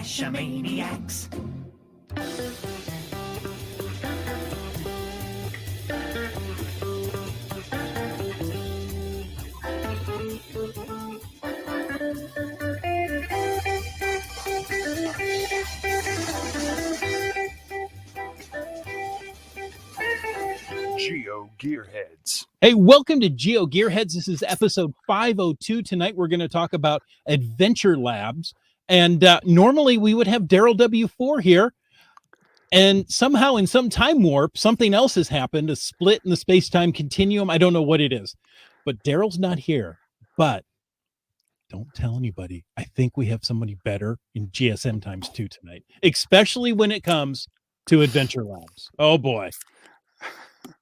Militiamaniacs. GeoGearHeads. Hey, welcome to GeoGearHeads. This is episode 502. Tonight we're going to talk about Adventure Labs. And normally we would have Daryl W4 here. And somehow in some time warp, something else has happened, a split in the space-time continuum. I don't know what it is. But Daryl's not here. But don't tell anybody. I think we have somebody better in GSM times 2 tonight, especially when it comes to Adventure Labs. Oh, boy.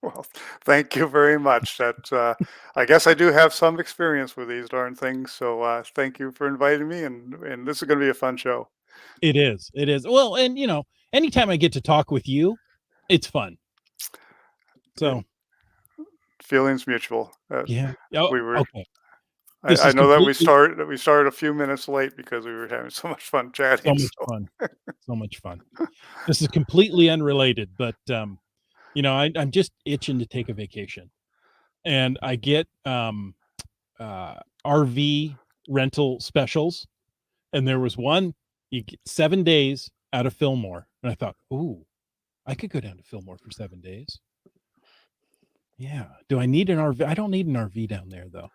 Well, thank you very much. That I guess I do have some experience with these darn things. So thank you for inviting me, and this is going to be a fun show. It is. It is. Well, and you know, anytime I get to talk with you, it's fun. So feelings mutual. Yeah. Oh, we were. Okay. I know that we started a few minutes late because we were having so much fun chatting. So much fun. So much fun. This is completely unrelated, but you know, I'm just itching to take a vacation, and I get RV rental specials, and there was one you get 7 days out of Fillmore, and I thought, ooh, I could go down to Fillmore for 7 days. Yeah. Do I need an RV? I don't need an RV down there, though.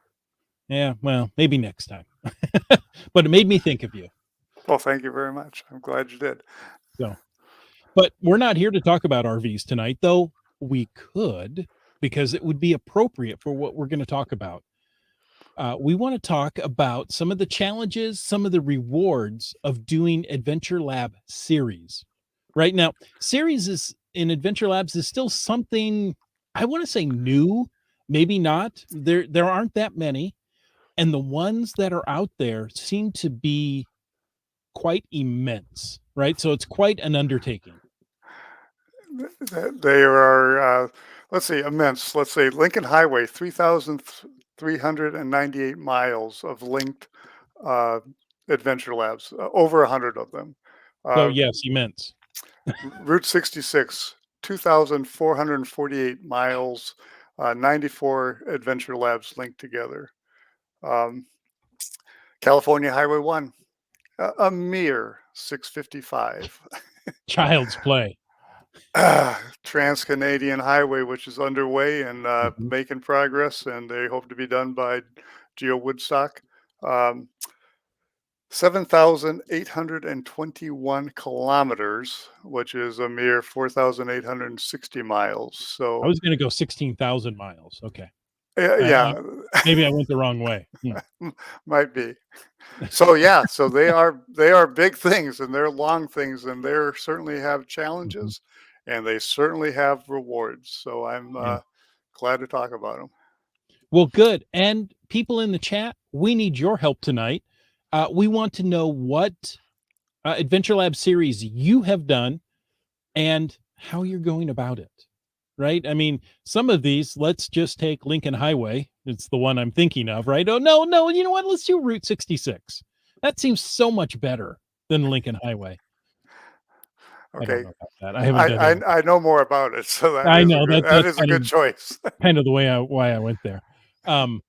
Yeah, well, maybe next time. But it made me think of you. Well, thank you very much. I'm glad you did. So, but we're not here to talk about RVs tonight, though we could, because it would be appropriate for what we're going to talk about. We want to talk about some of the challenges, some of the rewards of doing Adventure Lab series. Right now, series is in Adventure Labs is still something, I want to say new, maybe not. There aren't that many. And the ones that are out there seem to be quite immense, right? So it's quite an undertaking. They are, let's see, immense. Let's say Lincoln Highway, 3,398 miles of linked Adventure Labs, over 100 of them. So yes, immense. Route 66, 2,448 miles, 94 Adventure Labs linked together. California Highway 1, a mere 655. Child's play. Trans-Canadian Highway, which is underway and making progress, and they hope to be done by Geo Woodstock. 7,821 kilometers, which is a mere 4,860 miles. So I was going to go 16,000 miles. Okay. Yeah. Maybe I went the wrong way. Might be. So yeah, so they are big things, and they're long things, and they certainly have challenges, and they certainly have rewards. So I'm glad to talk about them. Well, good. And people in the chat, we need your help tonight. We want to know what Adventure Lab series you have done and how you're going about it. Right? I mean, some of these, let's just take Lincoln Highway. It's the one I'm thinking of, right? Oh, no, you know what? Let's do Route 66. That seems so much better than Lincoln Highway. Okay. I don't know about that. I haven't I know more about it, so that I is know that is a good choice. Kind of the way why I went there. Have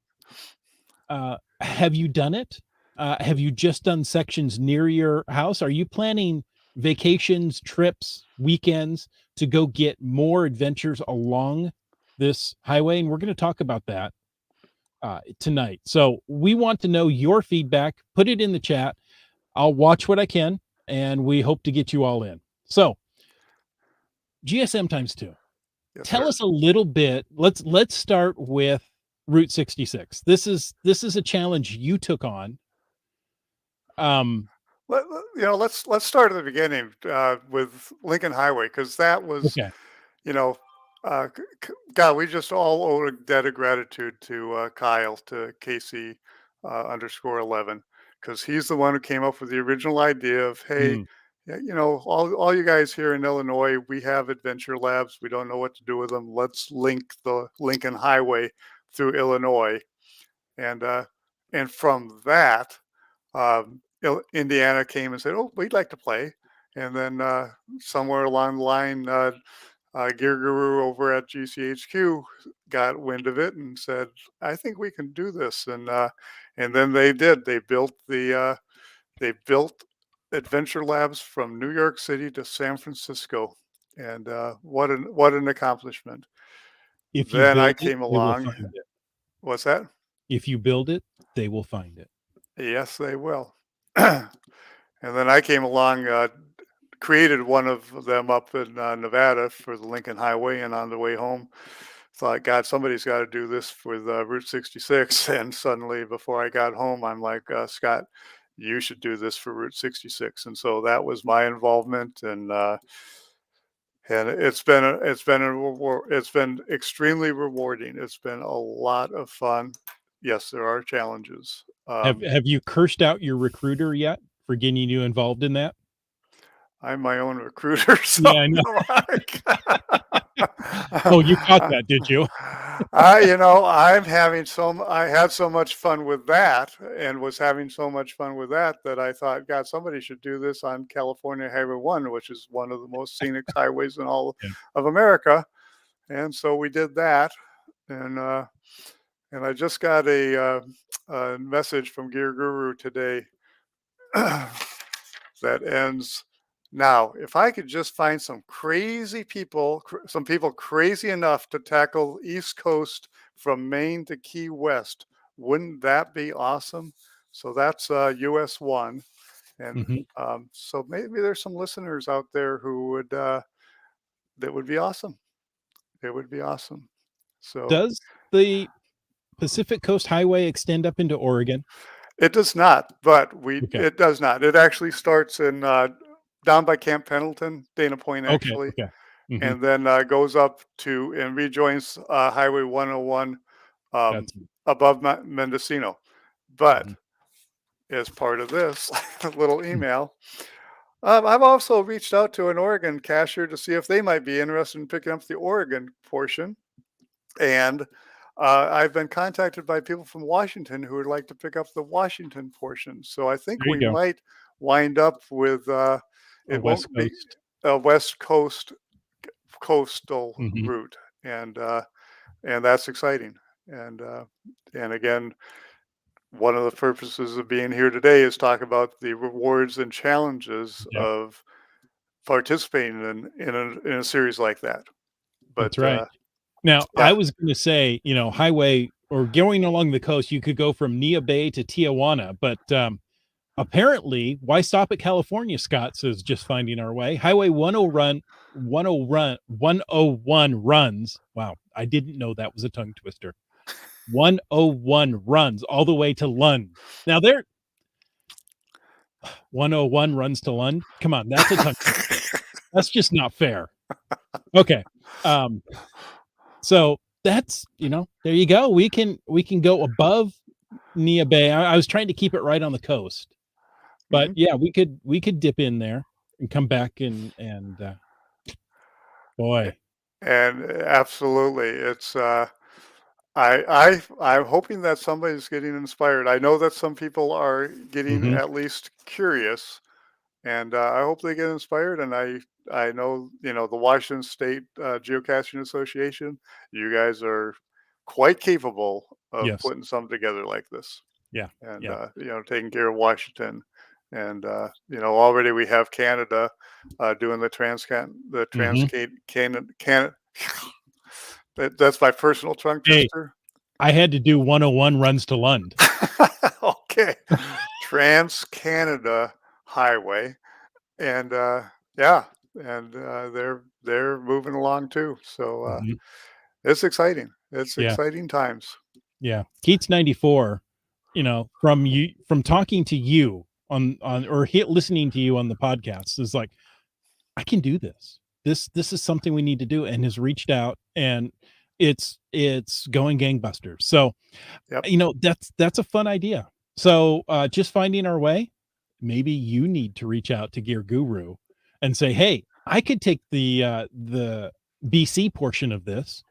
you done it? Have you just done sections near your house? Are you planning vacations, trips, weekends to go get more adventures along this highway? And we're going to talk about that tonight. So we want to know your feedback. Put it in the chat. I'll watch what I can, and we hope to get you all in. So GSM times 2. Yes, Tell sir. us a little bit. Let's start with Route 66. This is a challenge you took on. Let's start at the beginning with Lincoln Highway, because that was, Okay. God, we just all owe a debt of gratitude to Kyle, to Casey _11, because he's the one who came up with the original idea of, hey, all you guys here in Illinois, we have Adventure Labs. We don't know what to do with them. Let's link the Lincoln Highway through Illinois, and from that. Indiana came and said, "Oh, we'd like to play." And then somewhere along the line, Gear Guru over at GCHQ got wind of it and said, "I think we can do this." And then they did. They built Adventure Labs from New York City to San Francisco, and what an accomplishment. If you Then I build it, came they will along. find it. What's that? If you build it, they will find it. Yes, they will. And then I came along, created one of them up in Nevada for the Lincoln Highway, and on the way home, thought, God, somebody's got to do this with Route 66. And suddenly, before I got home, I'm like, Scott, you should do this for Route 66. And so that was my involvement, and it's been extremely rewarding. It's been a lot of fun. Yes, there are challenges. Have you cursed out your recruiter yet for getting you involved in that? I'm my own recruiter, so Yeah, I know. no, Oh, you caught that, did you? I had so much fun with that, and was having so much fun with that, that I thought, God, somebody should do this on California Highway 1, which is one of the most scenic highways in all Yeah. of America. And so we did that, and I just got a message from Gear Guru today that ends now. If I could just find some crazy people, some people crazy enough to tackle East Coast from Maine to Key West, wouldn't that be awesome? So that's US one, and Mhm. so maybe there's some listeners out there who would that would be awesome. It would be awesome. So Does the Pacific Coast Highway extend up into Oregon? it does not, but we Okay. it does not. It actually starts in down by Camp Pendleton, Dana Point, Okay, actually, okay. Mhm. and then goes up to and rejoins Highway 101 um, That's above Mendocino. But mhm. as part of this little Mm. email, I've also reached out to an Oregon cashier to see if they might be interested in picking up the Oregon portion. And I've been contacted by people from Washington who would like to pick up the Washington portion. So I think There you we go. might wind up with A it West won't be Coast. a West Coast coastal Mhm. route, and that's exciting. And and again, one of the purposes of being here today is talk about the rewards and challenges Yep, of participating in a series like that. that's But right. Now, I yeah, was gonna say, highway or going along the coast, you could go from Nia Bay to Tijuana, but, apparently, why stop at California, Scott says, just finding our way. Highway 101 runs. Wow, I didn't know that was a tongue twister. 101 runs all the way to Lund. Now there 101 runs to Lund? Come on, that's a tongue twister. That's just not fair. Okay. Um, so that's, there you go. We can go above Nia Bay. I was trying to keep it right on the coast. But mhm. yeah, we could dip in there and come back and boy. And absolutely, it's I'm hoping that somebody's getting inspired. I know that some people are getting Mhm. at least curious, and I hope they get inspired. And I know, the Washington State Geocaching Association. You guys are quite capable of Yes. putting something together like this, Yeah. and Yeah. taking care of Washington. And already we have Canada doing the Mhm. Transcan Canada. That's my personal tongue Hey, twister. I had to do 101 runs to Lund. Okay. Trans Canada Highway, and yeah, and they're moving along too. So Mhm. it's exciting. It's Yeah. exciting times. Yeah. Keats 94, from talking to you on or listening to you on the podcast is like, I can do this. This is something we need to do, and has reached out, and it's going gangbusters. So, Yep. that's a fun idea. So, just finding our way, maybe you need to reach out to Gear Guru and say, "Hey, I could take the BC portion of this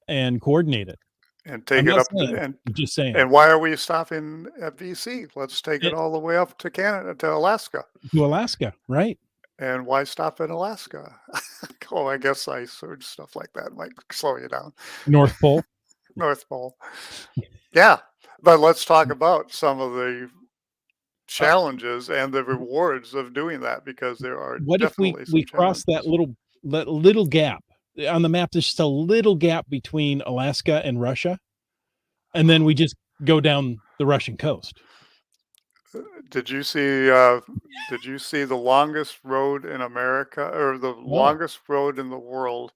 and coordinate it." and I'm take it not up saying, I'm just saying. and why are we stopping at BC? Let's take it It all the way up to Canada, to Alaska. to Alaska, right? And why stop in Alaska? Oh, I guess ice or stuff like that might slow you down. North Pole. North Pole. Yeah, but let's talk about some of the Uh, challenges and the rewards of doing that, because there are what if we definitely some we cross that challenges. little gap on the map? There's just a little gap between Alaska and Russia, and then we just go down the Russian coast. Did you see, did you see the longest road in America, or the Oh, longest road in the world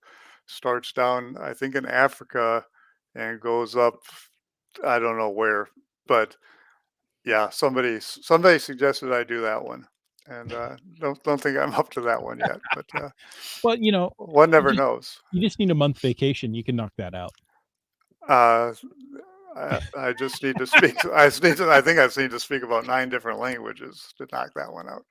starts down, I think, in Africa and goes up, I don't know where, but yeah, somebody suggested I do that one, and, don't think I'm up to that one yet, but, well, one you never just knows. you just need a month vacation. You can knock that out. Uh, I just need to speak I just need to I think I just need to speak about 9 different languages to knock that one out.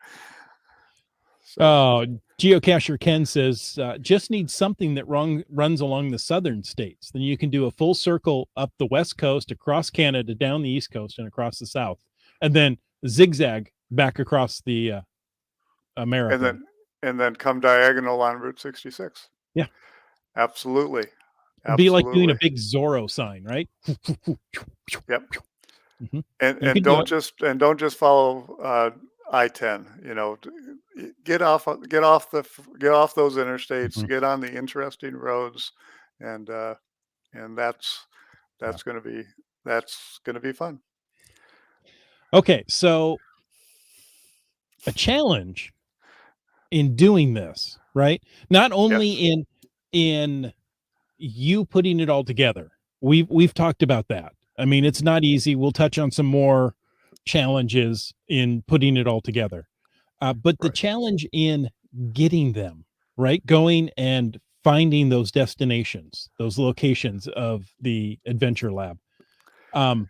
So, Oh, geocacher Ken says, just need something that runs along the southern states. Then you can do a full circle up the west coast, across Canada, down the east coast, and across the south, and then zigzag back across the and America. then come diagonal on Route 66. Yeah, Absolutely, it'd be like doing a absolutely. big Zorro sign, right? Yep, Mhm. and You can do it. don't just follow, I-10, get off those interstates, Mhm. get on the interesting roads, and, and Yeah. that's gonna be that's gonna be fun. Okay, so a challenge in doing this, right? Not only Yes, in you putting it all together. We've talked about that. I mean, it's not easy. We'll touch on some more challenges in putting it all together. But the right. challenge in getting them, right? Going and finding those destinations, those locations of the adventure lab. Um,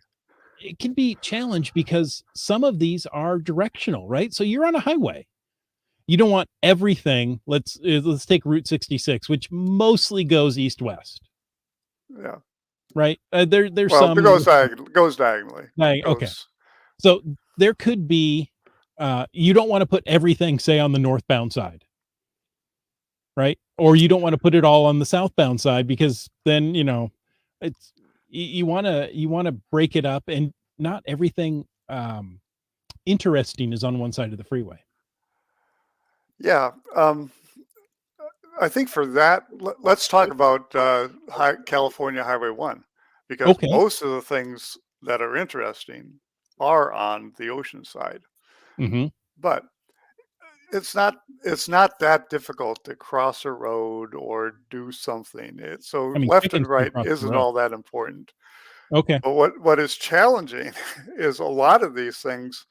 it can be challenge because some of these are directional, right? So you're on a highway. You don't want everything. Let's take Route 66, which mostly goes east west, Yeah. right? There's Well, it some goes diagonally. okay. Goes So there could be you don't want to put everything say on the northbound side, right? Or you don't want to put it all on the southbound side because then, it's you want to break it up and not everything interesting is on one side of the freeway. Yeah, I think for that, let's talk about, California Highway 1, because Okay. most of the things that are interesting are on the ocean side, Mhm. but it's not that difficult to cross a road or do something. So I mean, left and chickens can right cross the isn't road. all that important. Okay. But what is challenging is a lot of these things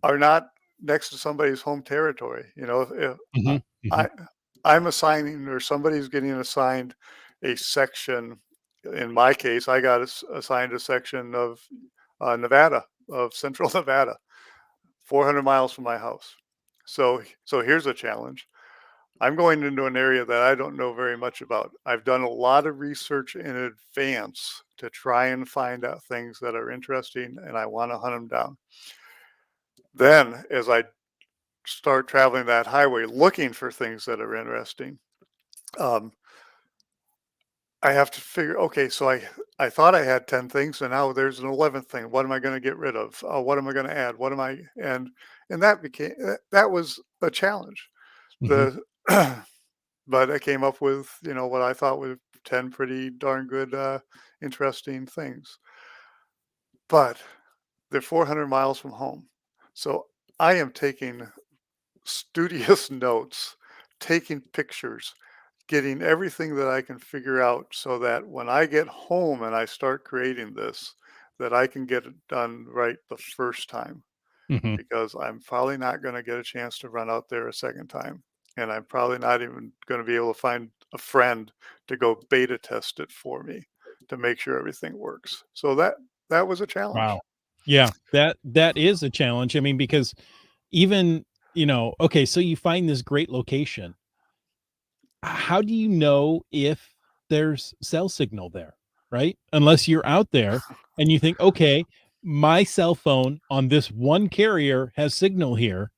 are not next to somebody's home territory. If Mhm. Mhm. I I'm assigning, or somebody's getting assigned a section. In my case, I got assigned a section of, Nevada, of central Nevada, 400 miles from my house. So here's a challenge. I'm going into an area that I don't know very much about. I've done a lot of research in advance to try and find out things that are interesting, and I want to hunt them down. Then, as I start traveling that highway looking for things that are interesting, um, I have to figure, okay, so I thought I had 10 things, and now there's an 11th thing. What am I going to get rid of? What am I going to add? What am I and that was a challenge. Mhm. The but I came up with, what I thought were 10 pretty darn good, interesting things. But they're 400 miles from home. So I am taking studious notes, taking pictures, getting everything that I can figure out, so that when I get home and I start creating this, that I can get it done right the first time, Mhm. because I'm probably not going to get a chance to run out there a second time. And I'm probably not even going to be able to find a friend to go beta test it for me to make sure everything works. So that was a challenge. Wow. Yeah, that is a challenge. I mean, because even, okay, so you find this great location. How do you know if there's cell signal there? right? Unless you're out there and you think, okay, my cell phone on this one carrier has signal here.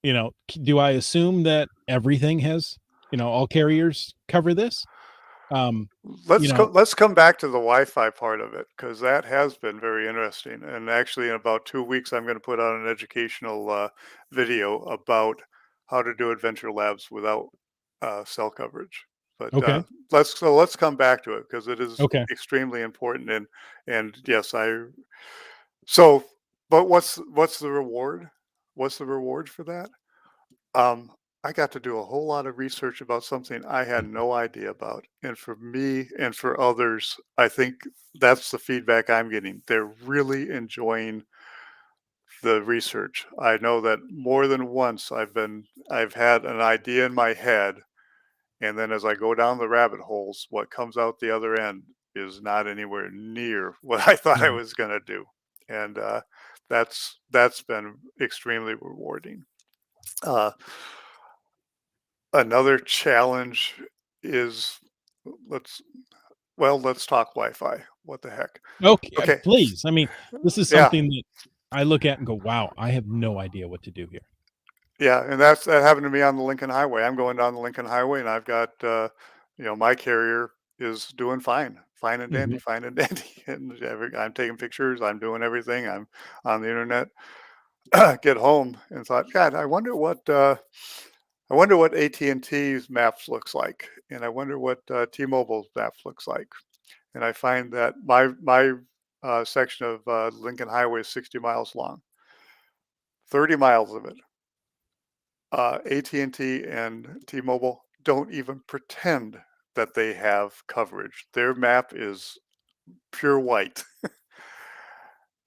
Do I assume that everything has, all carriers cover this? Um, you know, Let's come back to the Wi-Fi part of it because that has been very interesting. And actually, in about 2 weeks, I'm going to put out an educational video about how to do adventure labs without cell coverage. But okay, let's come back to it because it is okay, extremely important. And yes, so. But what's the reward? What's the reward for that? Um, I got to do a whole lot of research about something I had no idea about. And for me and for others, I think that's the feedback I'm getting. They're really enjoying the research. I know that more than once I've had an idea in my head, and then as I go down the rabbit holes, what comes out the other end is not anywhere near what I thought I right. was going to do. And that's been extremely rewarding. Uh, Another challenge is let's let's talk Wi-Fi. What the heck? Okay, Okay. please. I mean, this is Yeah. something that I look at and go, wow, I have no idea what to do here. Yeah, and that happened to me on the Lincoln Highway. I'm going down the Lincoln Highway and I've got my carrier is doing fine. Fine and dandy, Mhm. fine and dandy. And I'm taking pictures, I'm doing everything. I'm on the internet. Get home and thought, God, I wonder what AT&T's maps looks like, and I wonder what T-Mobile's maps looks like. And I find that my section of Lincoln Highway is 60 miles long. 30 miles of it, AT&T and T-Mobile don't even pretend that they have coverage. Their map is pure white,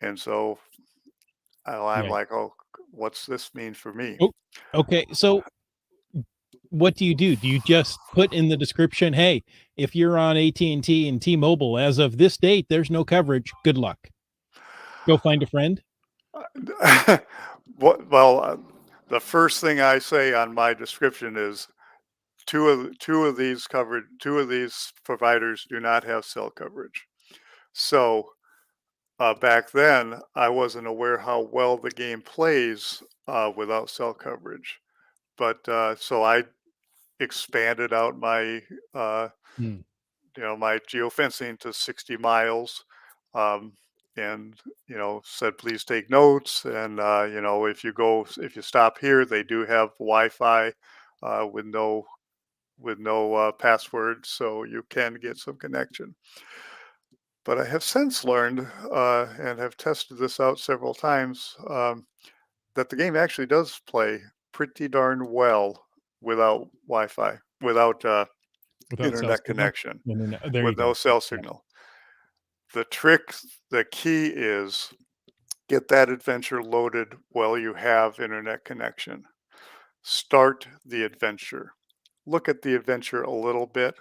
and so I'm Right. like, oh, what's this mean for me? Oh, okay. So what do you do? Do you just put in the description, "Hey, if you're on AT&T and T-Mobile as of this date, there's no coverage. Good luck. Go find a friend?" Well, the first thing I say on my description is two of these providers do not have cell coverage. So back then, I wasn't aware how well the game plays without cell coverage. But so I expanded out uh, Hmm, my geofencing to 60 miles, um, and said please take notes. And if you stop here, they do have Wi-Fi with no password, so you can get some connection. But I have since learned and have tested this out several times that the game actually does play pretty darn well without Wi-Fi, without without cell internet signal? connection, No, no, no. There you with no go. cell Yeah. signal. The key is get that adventure loaded while you have internet connection. Start the adventure. Look at the adventure a little bit,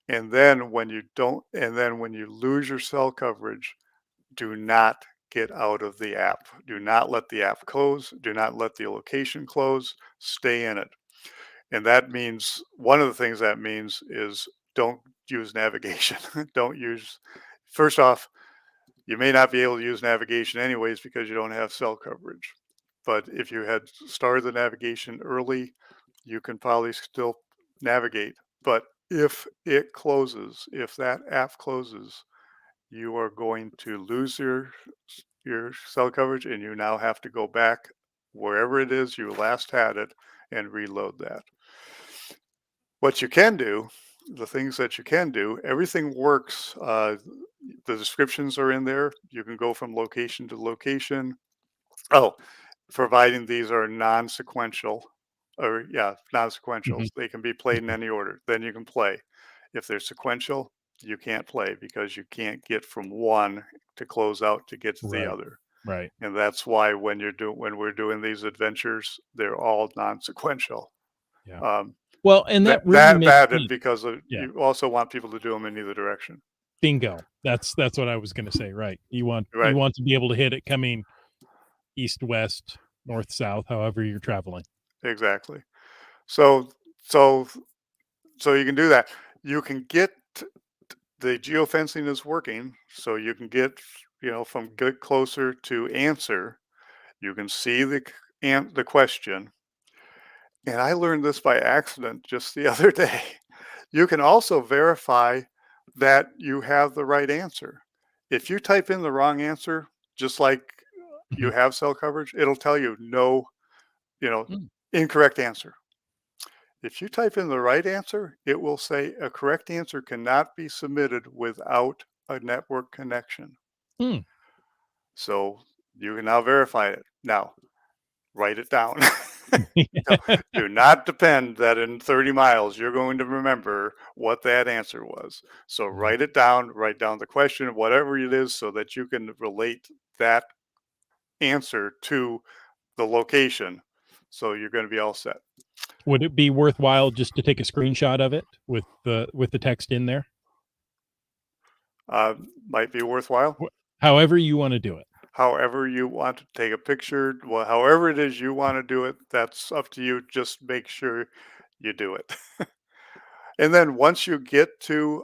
and then when you lose your cell coverage, do not get out of the app. Do not let the app close. Do not let the location close. Stay in it. And that means one of the things that means is don't use navigation. Don't use, first off, you may not be able to use navigation anyways because you don't have cell coverage. But if you had started the navigation early, you can probably still navigate. But if that app closes, you are going to lose your cell coverage and you now have to go back wherever it is you last had it and reload that. What you can do, the things that you can do, everything works. The descriptions are in there. You can go from location to location. Oh, providing these are non-sequential, or yeah, non-sequentials. Mhm, They can be played in mhm. any order. Then you can play. If they're sequential, you can't play because you can't get from one to close out to get to the Right, other. right. And that's why when we're doing these adventures, they're all non-sequential. Yeah. Um, Well, and that that really makes and sense. because Yeah. you also want people to do them in either direction, Bingo. That's what I was gonna say, right. You right? want to be able to hit it coming east, west, north, south, however you're traveling. Exactly. So so so you can do that. You can get the geofencing is working, so you can get, from get closer to answer. You can see the question. And I learned this by accident just the other day. You can also verify that you have the right answer. If you type in the wrong answer, just like you Mhm. have cell coverage, it'll tell you no, you know, Mm, incorrect answer. If you type in the right answer, it will say a correct answer cannot be submitted without a network connection. mm. So you can now verify it. Now, write it down. So, do not depend that in 30 miles you're going to remember what that answer was. So write down the question, whatever it is, so that you can relate that answer to the location. So you're going to be all set. Would it be worthwhile just to take a screenshot of it with the text in there? Might be worthwhile. Wh However you wanna do it. However, you want to take a picture, well, however it is you want to do it, that's up to you. Just make sure you do it. And then once you get to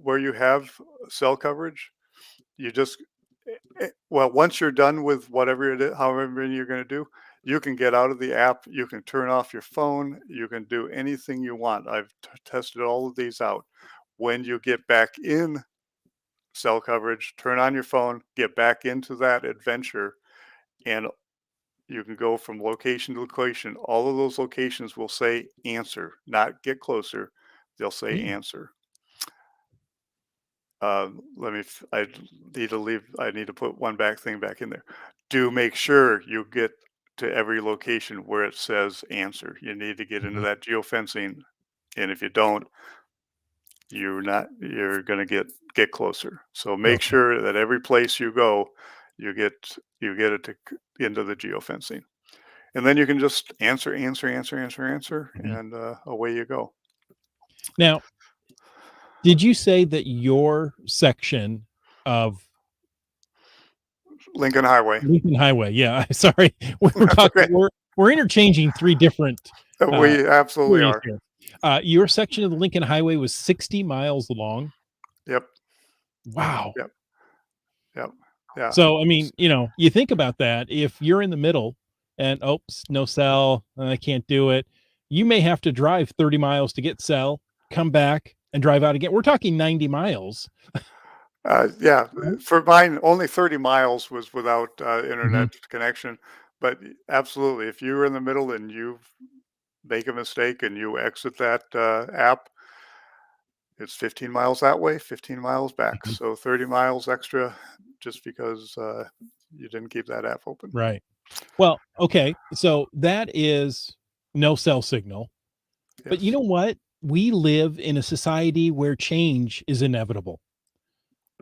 where you have cell coverage, you just well, once you're done with whatever it is, however many you're going to do, you can get out of the app. You can turn off your phone. You can do anything you want. I've tested all of these out. When you get back in cell coverage, turn on your phone, get back into that adventure, and you can go from location to location. All of those locations will say answer, not get closer. They'll say Mm, answer. Let me. I need to leave. I need to put one thing back in there. Do make sure you get to every location where it says answer. You need to get into mhm, that geofencing, and if you don't, you're going to get closer. So make okay, sure that every place you go, you get it into the geofencing, and then you can just answer, mhm. and away you go. Now, did you say that your section of Lincoln Highway. Lincoln Highway, yeah, sorry, we're That's talking okay. we're interchanging 3 different, uh, We absolutely areas are. here. Your section of the Lincoln Highway was 60 miles long? Yep. Wow. Yep. Yep. Yeah. So, I mean, you think about that, if you're in the middle and, "Oops, no cell, I can't do it," you may have to drive 30 miles to get cell, come back, and drive out again. We're talking 90 miles, Yeah. right? For mine, only 30 miles was without Mhm, internet connection. But absolutely, if you're in the middle and you make a mistake and you exit that app, it's 15 miles that way, 15 miles back. mhm, So 30 miles extra just because you didn't keep that app open. right. Well, okay, so that is no cell signal, but you Yes. know what? We live in a society where change is inevitable.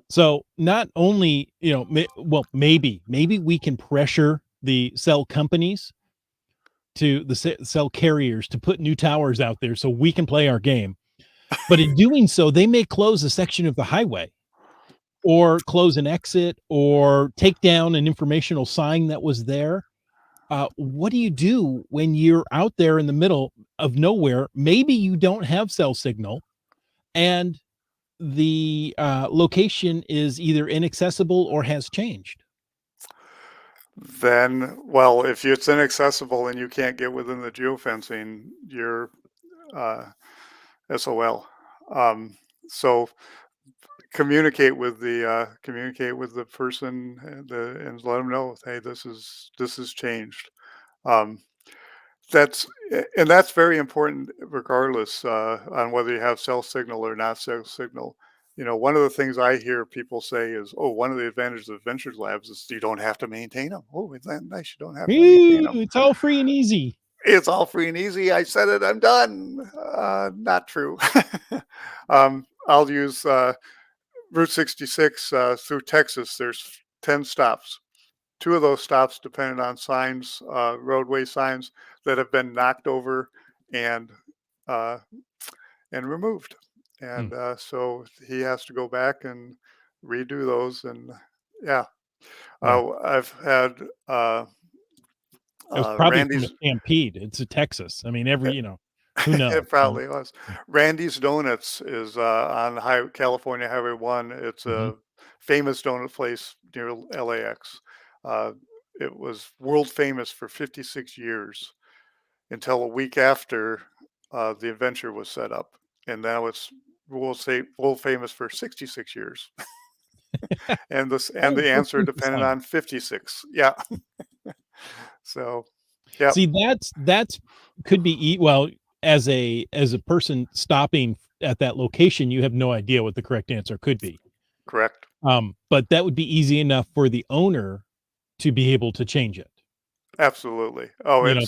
So, not only, maybe we can pressure the cell companies to the cell carriers to put new towers out there so we can play our game. But in doing so, they may close a section of the highway or close an exit or take down an informational sign that was there. What do you do when you're out there in the middle of nowhere? Maybe you don't have cell signal and the location is either inaccessible or has changed. Then, well, if it's inaccessible and you can't get within the geofencing, you're uh, SOL. So communicate with the person, and let them know, hey, this is changed. Um, that's very important, regardless on whether you have cell signal or not cell signal. One of the things I hear people say is, "Oh, one of the advantages of Ventures Labs is you don't have to maintain them." Oh, isn't that nice? You don't have to maintain Ooh, them. it's all free and easy. It's all free and easy. I said it. I'm done. Not true. I'll use Route 66 through Texas. There's 10 stops. Two of those stops depended on signs, roadway signs that have been knocked over and uh, and removed. Mm, And so he has to go back and redo those. And yeah, yeah. I've had It was probably from a Randy's. stampede. It's a Texas. I mean, uh, every, Who knows, It right? probably was. Randy's Donuts is on California Highway 1. It's Mhm. a famous donut place near LAX. Uh, it was world famous for 56 years until a week after the adventure was set up. And now it's world famous for 66 years. And Oh, the let's answer think the depended sign. on 56. Yeah. So, yeah, See, that's could be well, as a person stopping at that location, you have no idea what the correct answer could be. correct. But that would be easy enough for the owner to be able to change it. Absolutely. Oh, You know,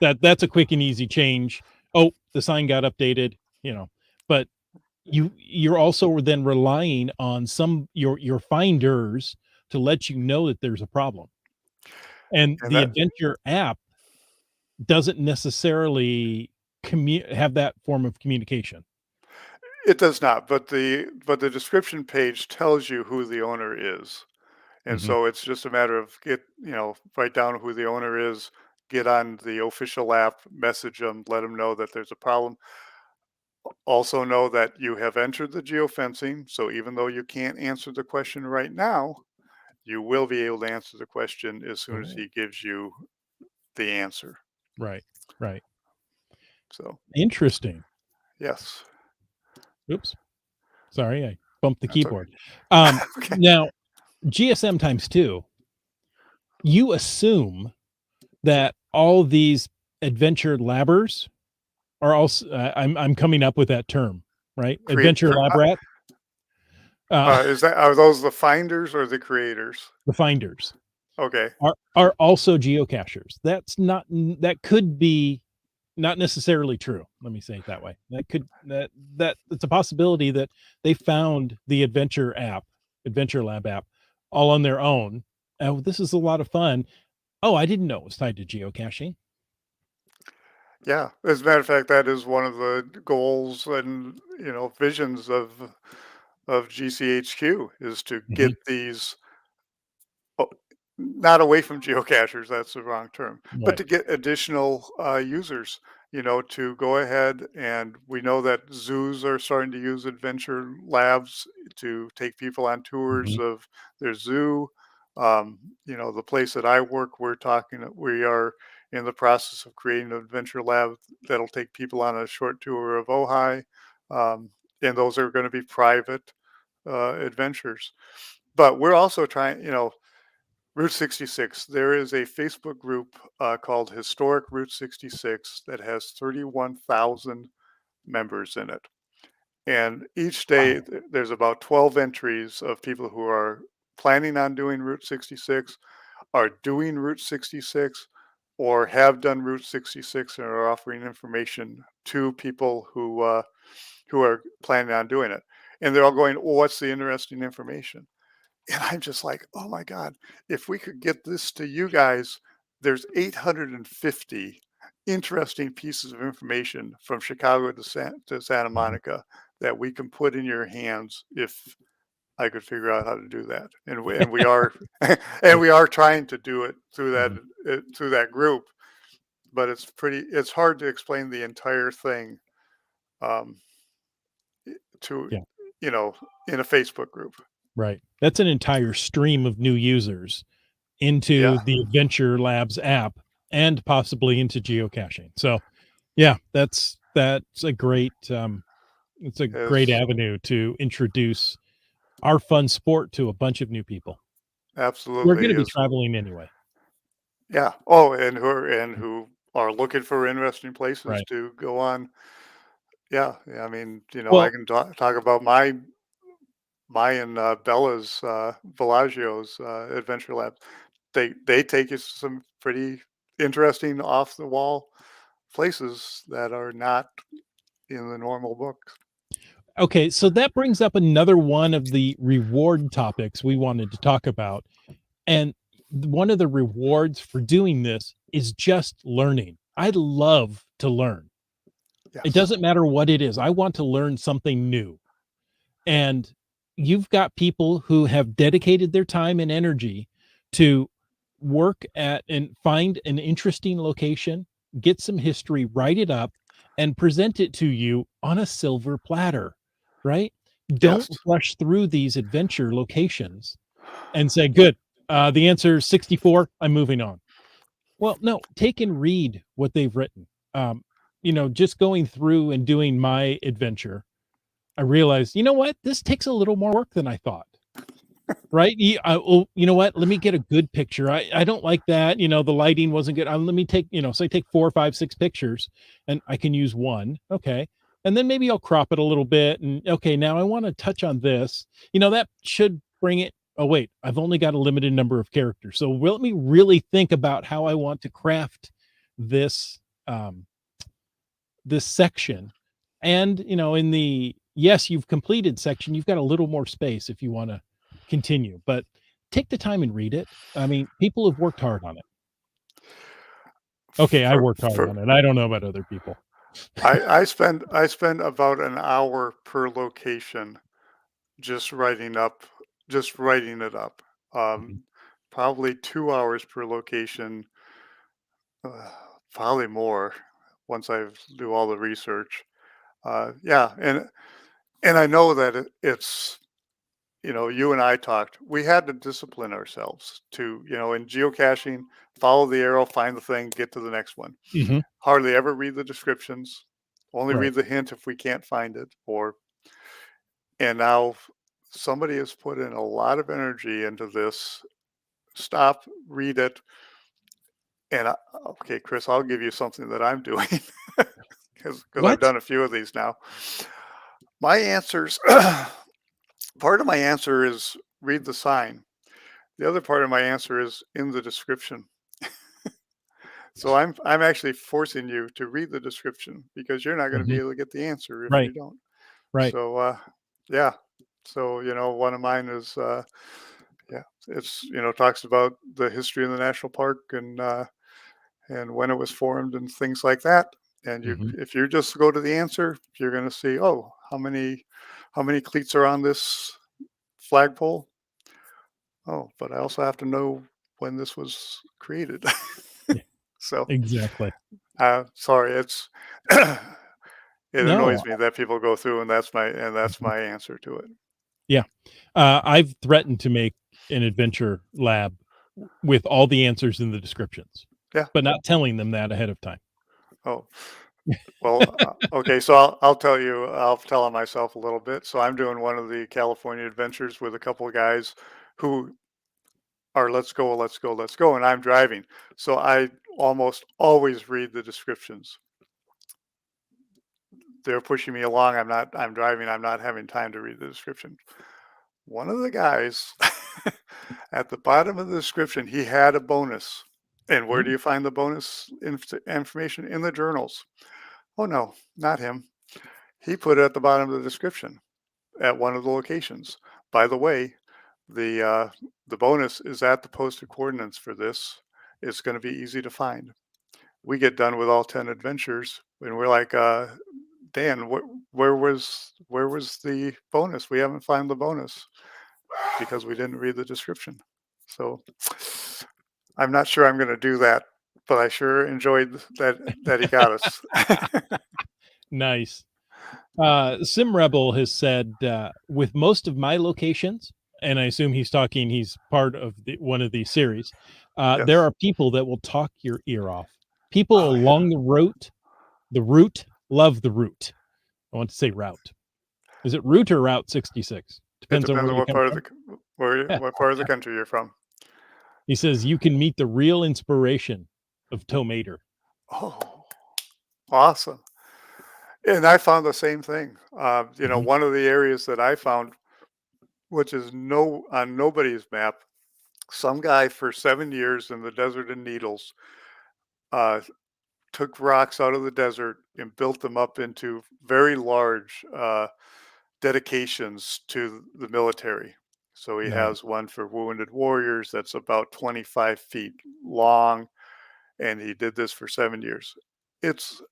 it's that's a quick and easy change. "Oh, the sign got updated," you know, but you're also then relying on your finders to let you know that there's a problem. And and the that Adventure app doesn't necessarily have that form of communication. it does not, but the description page tells you who the owner is. And Mhm. so it's just a matter of write down who the owner is, get on the official app, message them, let them know that there's a problem. Also know that you have entered the geofencing, so even though you can't answer the question right now, you will be able to answer the question as soon as Oh. he gives you the answer. Right, right. So, Interesting. yes, Oops, sorry, I bumped the that's okay. keyboard. Okay. Now GSM times 2, you assume that all these adventure labbers are also I'm coming up with that term, right? Create Adventure lab rat? is that are those the finders or the creators? The finders Okay. are also geocachers. That could be not necessarily true. Let me say it that way. It's a possibility that they found the Adventure Lab app, all on their own. Oh, this is a lot of fun. Oh, I didn't know it was tied to geocaching. Yeah, as a matter of fact, that is one of the goals and visions of GCHQ is to Mhm. get these oh, not away from geocachers. That's the wrong term, but Right. to get additional users. To go ahead and we know that zoos are starting to use adventure labs to take people on tours Mhm. of their zoo. The place that I work, we are in the process of creating an adventure lab that'll take people on a short tour of Ojai. Um, and those are going to be private adventures. But we're also trying, Route 66, there is a Facebook group called Historic Route 66 that has 31,000 members in it. And each day Wow. there's about 12 entries of people who are planning on doing Route 66, are doing Route 66, or have done Route 66 and are offering information to people who are planning on doing it. And they're all going, well, what's the interesting information? And I'm just like, "Oh my god, if we could get this to you guys, there's 850 interesting pieces of information from Chicago to Santa Mhm. Monica that we can put in your hands if I could figure out how to do that." And we are and Right. we are trying to do it Mhm. through that group, but it's hard to explain the entire thing, um, to, Yeah. you know, in a Facebook group. Right. That's an entire stream of new users Yeah, into the Adventure Labs app and possibly into geocaching. So, yeah, that's a great, it's a great is avenue to introduce our fun sport to a bunch of new people. We're absolutely gonna be is. traveling anyway. Yeah. Oh, and who are looking for interesting places Right. to go on. Yeah. Yeah, I mean, I Well, can talk about my and Bella's Bellagio's adventure labs. They take us to some pretty interesting off the wall places that are not in the normal books. okay, so that brings up another one of the reward topics we wanted to talk about. And one of the rewards for doing this is just learning. I love to learn. It Yes. doesn't matter what it is. I want to learn something new. And you've got people who have dedicated their time and energy to work at and find an interesting location, get some history, write it up, and present it to you on a silver platter, right? Yes. Don't rush through these adventure locations and say, "Good, the answer is 64, I'm moving on." Well, no, take and read what they've written. Um, just going through and doing my adventure, I realized, you know what? This takes a little more work than I thought. Right? Oh, you know what? Let me get a good picture. I don't like that. The lighting wasn't good. Let me take, so I take 4, 5, 6 pictures and I can use one. Okay. And then maybe I'll crop it a little bit. And okay, now I want to touch on this. That should bring it. Oh, wait, I've only got a limited number of characters. So let me really think about how I want to craft this um this section. And in the yes, you've completed section, you've got a little more space if you want to continue, but take the time and read it. I mean, people have worked hard on it. Okay, I For worked hard for on it. I don't know about other people. I spend about an hour per location just writing it up. Mhm, Um, Probably 2 hours per location, uh, probably more once I do all the research. Yeah, and I know that it's you and I talked. We had to discipline ourselves to in geocaching, follow the arrow, find the thing, get to the next one. mhm, Hardly ever read the descriptions. Only right. read the hint if we can't find it, or and now somebody has put in a lot of energy into this. Stop, read it, and okay, Chris, I'll give you something that I'm doing because I've What? done a few of these now. My answers, part of my answer is read the sign. The other part of my answer is in the description. So I'm actually forcing you to read the description because you're not going to be Mhm, able to get the answer if right, you don't. right. So yeah. So one of mine is yeah, it's talks about the history of the national park and when it was formed and things like that. And Mhm. if you just go to the answer, you're going to see, oh, how many cleats are on this flagpole? Oh, but I also have to know when this was created. Yeah, So exactly. sorry, it's it No, annoys me that people go through and that's mhm, my answer to it. yeah. I've threatened to make an adventure lab with all the answers in the descriptions, Yeah. but not telling them that ahead of time. Oh, well, okay. So I'll tell on myself a little bit. So I'm doing one of the California adventures with a couple of guys who are let's go, let's go, let's go, and I'm driving. So I almost always read the descriptions. They're pushing me along. I'm driving. I'm not having time to read the description. One of the guys at the bottom of the description, he had a bonus. And where do Mm, you find the bonus information? In the journals. Oh, no, not him. He put it at the bottom of the description at one of the locations. By the way, the bonus is at the posted coordinates for this. It's going to be easy to find. We get done with all 10 adventures and we're like, Dan, where was the bonus? We haven't found the bonus because we didn't read the description. So I'm not sure I'm going to do that, but I sure enjoyed that he got us. nice. Sim Rebel has said, with most of my locations, and I assume he's part of one of these series, there Yes. are people that will talk your ear off. People Oh yeah. along the route love the route. I want to say route. Is it route or route 66? It Depends on depends where on you what come part of from. Yeah. what part of the country you're from. He says you can meet the real inspiration of Tomater. Oh, awesome. And I found the same thing. Mhm. One of the areas that I found, which is no on nobody's map, some guy for 7 years in the desert and needles uh, took rocks out of the desert and built them up into very large dedications to the military. So he Nice. has one for wounded warriors that's about 25 feet long, and he did this for 7 years. It's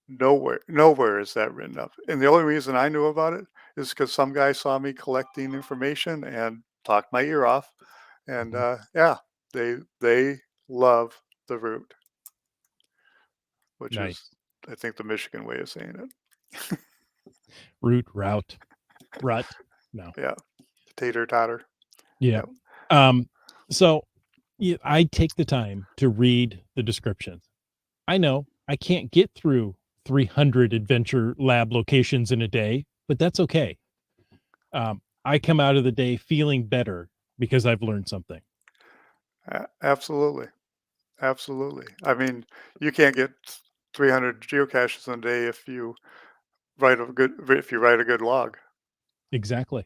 nowhere is that written up. And the only reason I knew about it is because some guy saw me collecting information and talked my ear off. And Mhm. yeah, they love the route, which Nice. is I think the Michigan way of saying it. Route, rut. No. Yeah, tater totter. Yeah. Yep. Um, so I take the time to read the descriptions. I know I can't get through 300 adventure lab locations in a day, but that's okay. I come out of the day feeling better because I've learned something. Absolutely, absolutely. I mean, you can't get 300 geocaches in a day if you write a good log. Exactly.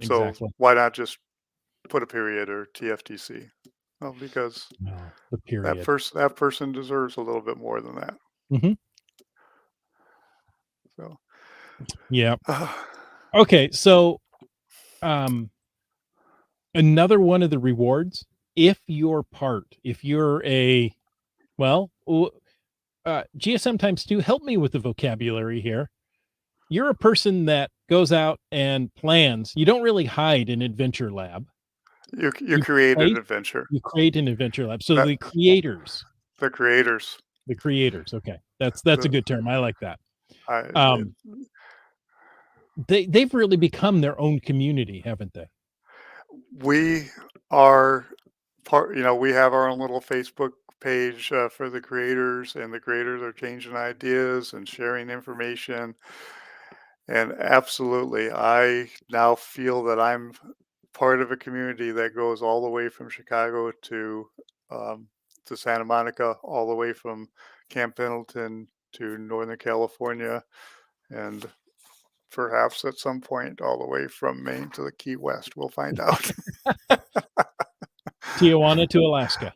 So Exactly. why not just put a period or TFTC? Well, because No, the period. that person deserves a little bit more than that. Mhm. So, Yeah. Okay, so, um, another one of the rewards, if you're a well, GSM times 2, help me with the vocabulary here. You're a person that goes out and plans. You don't really hide in Adventure Lab. you You create an place adventure. you create an Adventure Lab. So That the creators, the creators, okay. That's a the good term. I like that. I, it, Um, they've really become their own community, haven't they? we are part. We have our own little Facebook page for the creators, and the creators are changing ideas and sharing information. And absolutely, I now feel that I'm part of a community that goes all the way from Chicago um, to Santa Monica, all the way from Camp Pendleton to Northern California, and perhaps at some point all the way from Maine to the Key West. We'll find out. Tijuana to Alaska.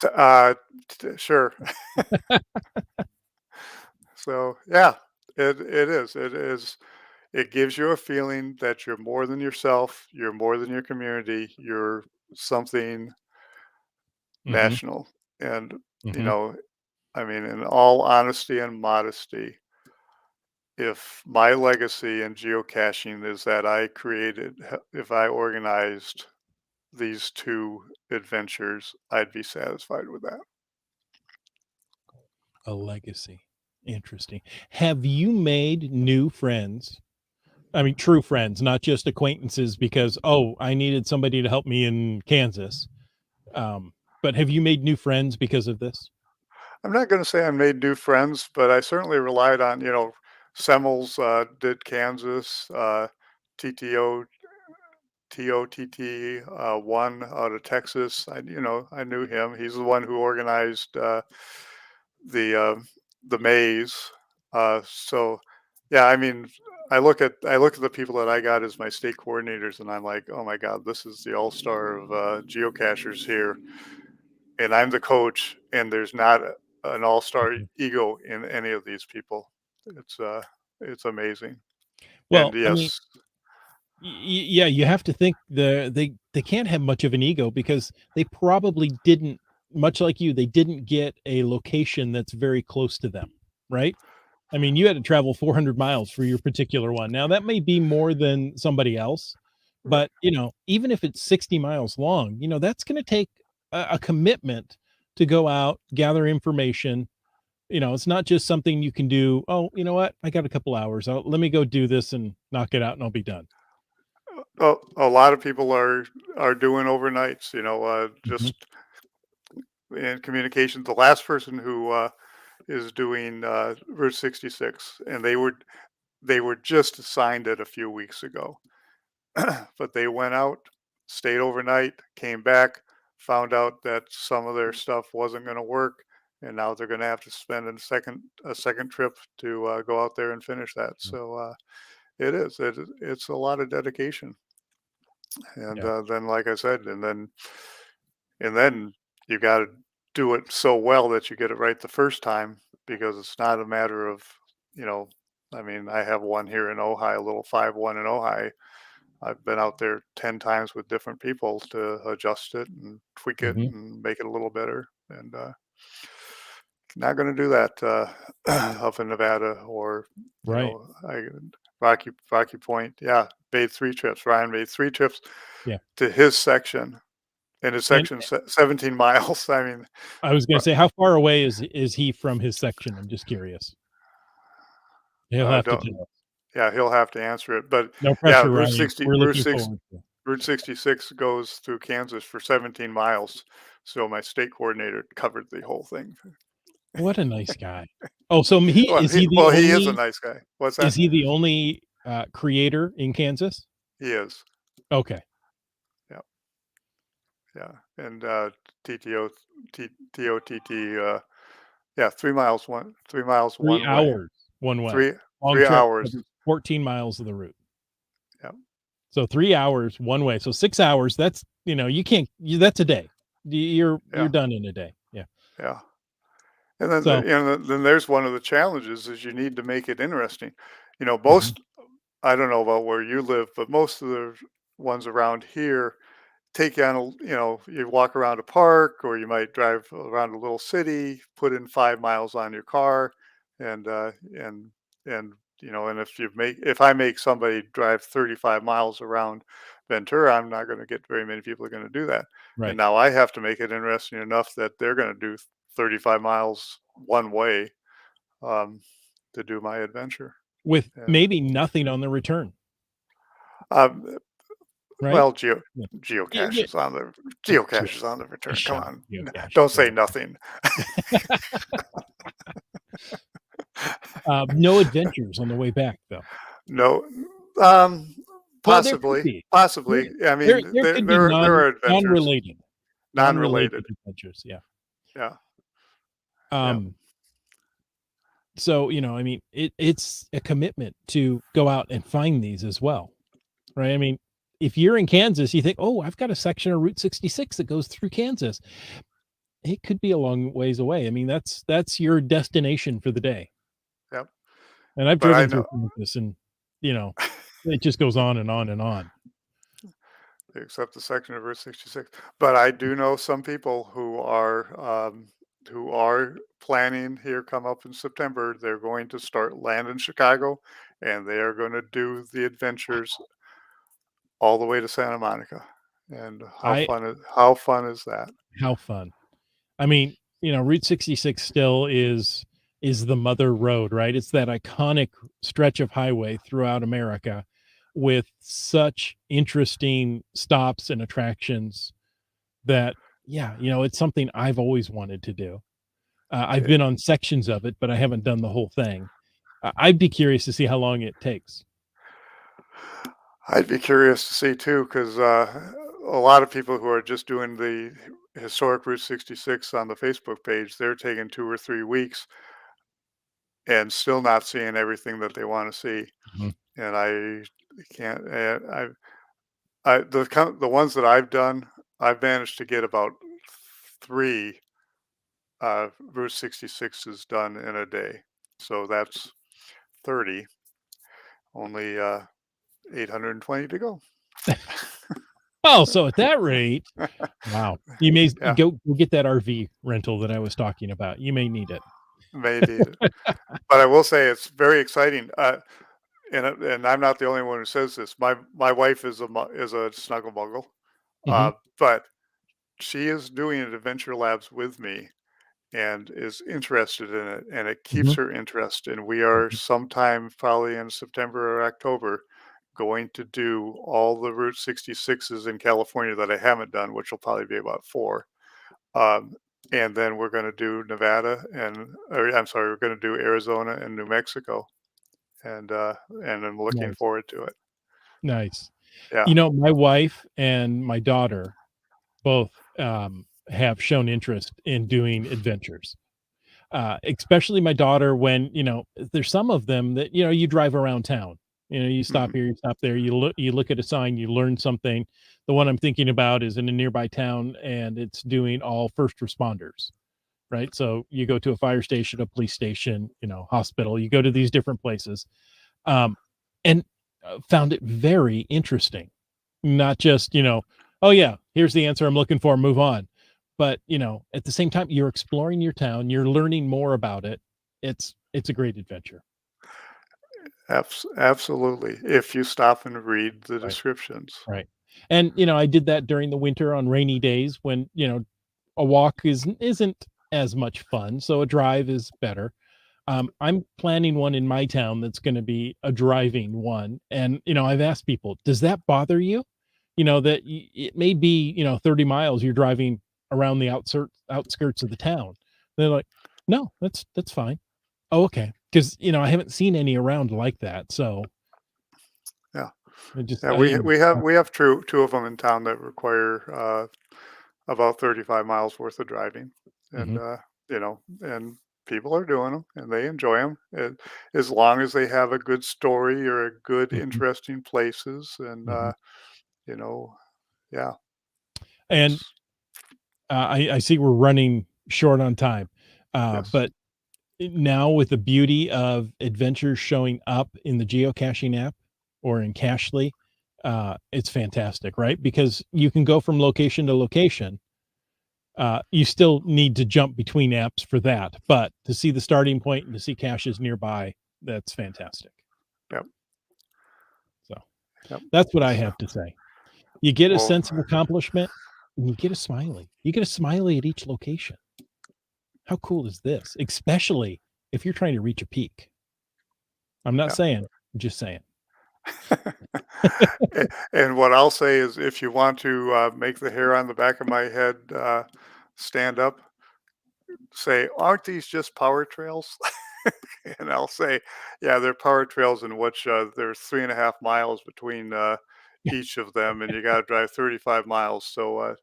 T- sure. So yeah, it is. It is. It gives you a feeling that you're more than yourself. You're more than your community. You're something Mhm, national. And you mhm. know, I mean, in all honesty and modesty, if my legacy in geocaching is that if I organized these two adventures, I'd be satisfied with that. A legacy. Interesting. Have you made new friends? I mean, true friends, not just acquaintances because, "Oh, I needed somebody to help me in Kansas." But have you made new friends because of this? I'm not going to say I made new friends, but I certainly relied on, Semmels did Kansas, TTO, TOTT, one out of Texas. I knew him. He's the one who organized the uh, the maze. So, yeah, I mean, I look at the people that I got as my state coordinators, and I'm like, oh my God, this is the all star of geocachers here, and I'm the coach, and there's not an all star Mhm. ego in any of these people. It's uh, it's amazing, and Well, I mean, yes, yeah, you have to think they can't have much of an ego because they probably didn't, much like you, they didn't get a location that's very close to them, right? I mean, you had to travel 400 miles for your particular one. Now that may be more than somebody else, but, even if it's 60 miles long, that's gonna take a commitment to go out, gather information. It's not just something you can do, "Oh, you know what? I got a couple hours. Let me go do this and knock it out and I'll be done." a lot of people are doing overnights. Mhm. Just in communication. The last person who is doing Route 66, and they were just assigned it a few weeks ago. But they went out, stayed overnight, came back, found out that some of their stuff wasn't going to work, and now they're going to have to spend a second trip to go out there and finish that. So it's a lot of dedication, and Yeah. then like I said, and then you got to do it so well that you get it right the first time, because it's not a matter of you know. I mean, I have one here in Ojai, a little 5-1 in Ojai. I've been out there 10 times with different people to adjust it and tweak it Mhm. and make it a little better. And not going to do that up in Nevada or, you Right. know, I, Rocky Point. Yeah, made 3 trips. Ryan made 3 trips Yeah. to his section and his And section's 17 miles. I mean, I was gonna uh, say, how far away is he from his section? I'm just curious. He'll I have to don't. tell us. Yeah, he'll have to answer it. But No yeah, pressure, Ryan. We're looking forward to it. Route 66 goes through Kansas for 17 miles. So my state coordinator covered the whole thing. What a nice guy. Oh, so he is he the He is a only nice guy. What's is that? he the only, creator in Kansas? He is. Okay. Yeah, yeah. And TTO, TOTT, yeah, 3 miles 3 one way. hours one way. Three Long three trip, hours. covers 14 miles of the route. Yeah, So 3 hours one way. So 6 hours, that's, you can't that's a day. You're yeah, done in a day. Yeah. yeah. And then So then there's one of the challenges is you need to make it interesting. mhm, Most I don't know about where you live, but most of the ones around here take you on you walk around a park or you might drive around a little city, put in 5 miles on your car, and and and if I make somebody drive 35 miles around Ventura, I'm not going to get very many people are going to do that. And right. now I have to make it interesting enough that they're going to do 35 miles one way, um, to do my adventure. With And maybe nothing on the return, um, right? well, Yeah. Yeah, geo geocache is on the return. Come shut up, on, geocache, don't say whatever. nothing. No adventures on the way back, though. No, um, Well, there could be. There possibly. I mean, there could be there are adventures, non-related non-related. adventures, yeah. Yeah, yeah. Um, so, I mean, it's a commitment to go out and find these as well, right? I mean, if you're in Kansas, you think, "Oh, I've got a section of Route 66 that goes through Kansas." It could be a long ways away. I mean, that's your destination for the day. Yep. And I've But I driven through know, Kansas and, you know, it just goes on and on and on. except the section of Route 66. But I do know some people who are planning here come up in September. They're going to start land in Chicago, and they are going to do the adventures all the way to Santa Monica. And I how fun is that? How fun. I mean, Route 66 still is the mother road, right? It's that iconic stretch of highway throughout America with such interesting stops and attractions that yeah, it's something I've always wanted to do. I've Eh, been on sections of it, but I haven't done the whole thing. I'd be curious to see how long it takes. I'd be curious to see too, because a lot of people who are just doing the historic Route 66 on the Facebook page, they're taking 2 or 3 weeks and still not seeing everything that they want to see. Mhm. And I can't. The ones that I've done, I've managed to get about three Route 66s done in a day. So that's 30. Only 820 to go. Oh, so at that rate, wow. You may Yeah, go get that RV rental that I was talking about. You may need it. maybe. But I will say it's very exciting. And I'm not the only one who says this. My wife is is a snuggle buggle, Mhm. but she is doing an adventure labs with me and is interested in it, and it keeps Mhm. her interested. And we are Mhm. sometime probably in September or October going to do all the Route 66s in California that I haven't done, which will probably be about four. Um, and then we're going to do Nevada or I'm sorry, we're going to do Arizona and New Mexico, and I'm looking Nice, forward to it. nice. Yeah. My wife and my daughter both, have shown interest in doing adventures. Especially my daughter when, there's some of them that, you drive around town. You stop Mhm. here, you stop there, you look at a sign, you learn something. The one I'm thinking about is in a nearby town, and it's doing all first responders, right? So you go to a fire station, a police station, hospital, you go to these different places, um, and, found it very interesting. Not just, "Oh, yeah, here's the answer I'm looking for, move on." But, at the same time, you're exploring your town, you're learning more about it. It's a great adventure. Absolutely. If you stop and read the Right, descriptions. right. And, I did that during the winter on rainy days when, a walk isn't as much fun, so a drive is better. I'm planning one in my town that's gonna be a driving one, and, I've asked people, "Does that bother you?" That it may be, 30 miles you're driving around the outskirts of the town. They're like, "No, that's fine." Oh, okay, because I haven't seen any around like that, so Yeah. I just Yeah, I think we have two of them in town that require, about 35 miles worth of driving, and, Mhm, and people are doing them, and they enjoy them, as long as they have a good story or a good, mhm, interesting places, and, mhm. you know, yeah, And, it's I see we're running short on time, yes. but now with the beauty of adventures showing up in the geocaching app or in Cachly, it's fantastic, right? Because you can go from location to location. You still need to jump between apps for that, but to see the starting point and to see caches nearby, that's fantastic. Yep, So yep. that's what I So, have to say. You get a well, sense of accomplishment and you get a smiley. You get a smiley at each location. How cool is this? Especially if you're trying to reach a peak. I'm not yeah. saying, I'm just saying. And what I'll say is if you want to, make the hair on the back of my head, stand up, say, "Aren't these just power trails?" And I'll say, "Yeah, they're power trails in which, there's 3.5 miles between, each of them, and you gotta drive 35 miles, so,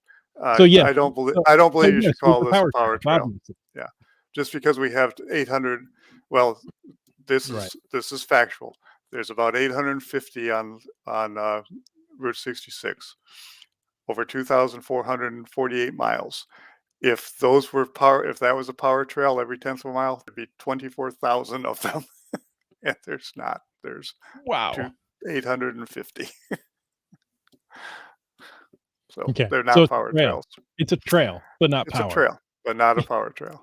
So yes, I don't so believe you yes, should with call the this a power power trails, trail." obviously. Yeah. Just because we have 800, well, Right. this is factual. There's about 850 on, Route 66, over 2,448 miles. If that was a power trail every 10th of a mile, there'd be 24,000 of them, and there's not. There's Wow. two 850, so Okay. they're So not power trails. it's a trail, but not It's a power. trail, but not a power trail.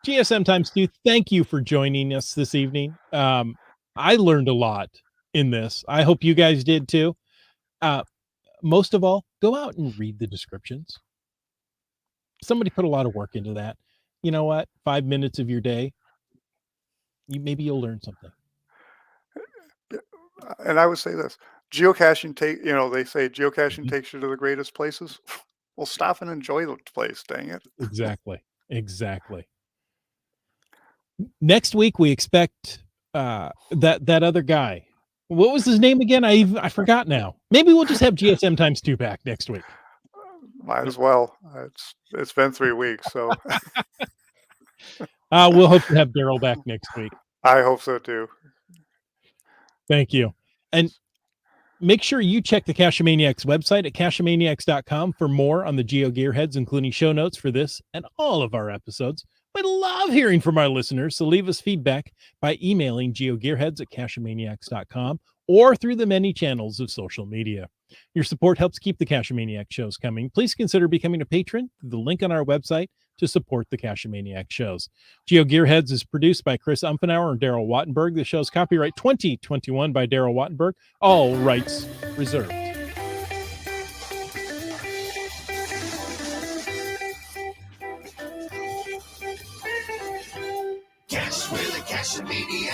GSM times 2, thank you for joining us this evening. I learned a lot in this. I hope you guys did too. Uh, most of all, go out and read the descriptions. Somebody put a lot of work into that. You know what? 5 minutes of your day, maybe you'll learn something. Yeah, and I would say this, they say geocaching Mhm. takes you to the greatest places. Well, stop and enjoy the place, dang it. Exactly. Exactly. Next week we expect that other guy. What was his name again? I forgot now. Maybe we'll just have GSM times 2 back next week. Might as well. It's been 3 weeks, so We'll hope to have Daryl back next week. I hope so too. Thank you. And make sure you check the Cachamaniacs website at cachamaniacs.com for more on the GeoGearHeads, including show notes for this and all of our episodes. We love hearing from our listeners, so leave us feedback by emailing geogearheads at cachamaniacs.com or through the many channels of social media. Your support helps keep the Cachamaniac shows coming. Please consider becoming a patron through the link on our website to support the Cachamaniac shows. GeoGearHeads is produced by Chris Umfenauer and Daryl Wattenberg. The show's copyright 2021 by Daryl Wattenberg. All rights reserved. Cash with a cash media.